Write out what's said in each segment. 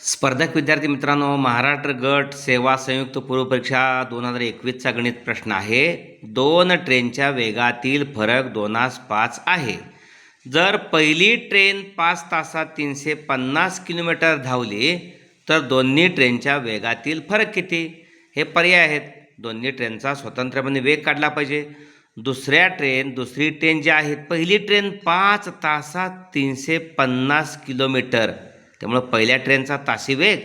स्पर्धक विद्यार्थी मित्रांनो, महाराष्ट्र गट सेवा संयुक्त पूर्व परीक्षा 2021चा गणित प्रश्न आहे. दोन ट्रेनच्या वेगातील फरक 2:5 आहे. जर पहिली ट्रेन 5 तासात 350 किलोमीटर धावली तर दोन्ही ट्रेनच्या वेगातील फरक किती? हे पर्याय आहेत. दोन्ही ट्रेनचा स्वतंत्रपणे वेग काढला पाहिजे. दुसरी ट्रेन जी आहे, पहिली ट्रेन 5 तासात 350 किलोमीटर, त्यामुळे पहिल्या ट्रेनचा तासी वेग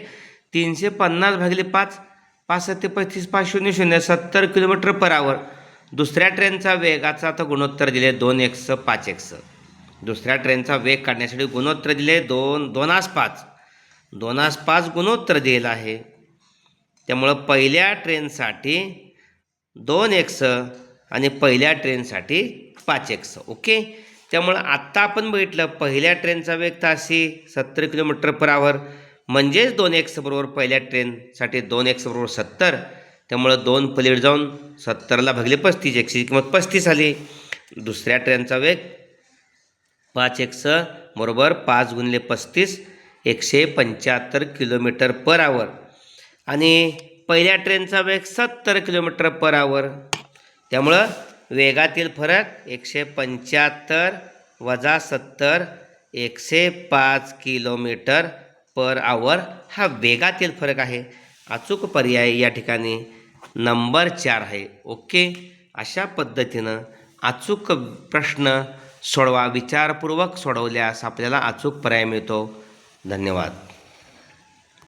350 भागिले 5, 5 7 35, 5 0 0 70 किलोमीटर पर आवर. दुसऱ्या ट्रेनचा वेगाचा तर गुणोत्तर दिले 2x 5x. दुसऱ्या ट्रेनचा वेग काढण्यासाठी गुणोत्तर दिले 2:5 गुणोत्तर दिलेलं आहे. त्यामुळं पहिल्या ट्रेनसाठी 2x आणि पहिल्या ट्रेनसाठी 5x. ओके. त्यामुळं आत्ता आपण बघितलं, पहिल्या ट्रेनचा वेग तासी 70 किलोमीटर पर आवर, म्हणजेच 2x बरोबर पहिल्या ट्रेनसाठी 2x बरोबर 70. त्यामुळं 2 पलीकडे जाऊन 70ला भागले 35, xची किंमत 35 आली. दुसऱ्या ट्रेनचा वेग 5x बरोबर 5 गुणिले 35, 175 किलोमीटर पर आवर. आणि पहिल्या ट्रेनचा वेग 70 किलोमीटर पर आवर. त्यामुळं वेगातील फरक 175 वजा 70, 105 किलोमीटर पर आवर हा वेगातील फरक आहे. अचूक पर्याय या ठिकाणी नंबर 4 आहे. ओके. अशा पद्धतीनं अचूक प्रश्न सोडवा. विचारपूर्वक सोडवल्यास आपल्याला अचूक पर्याय मिळतो. धन्यवाद.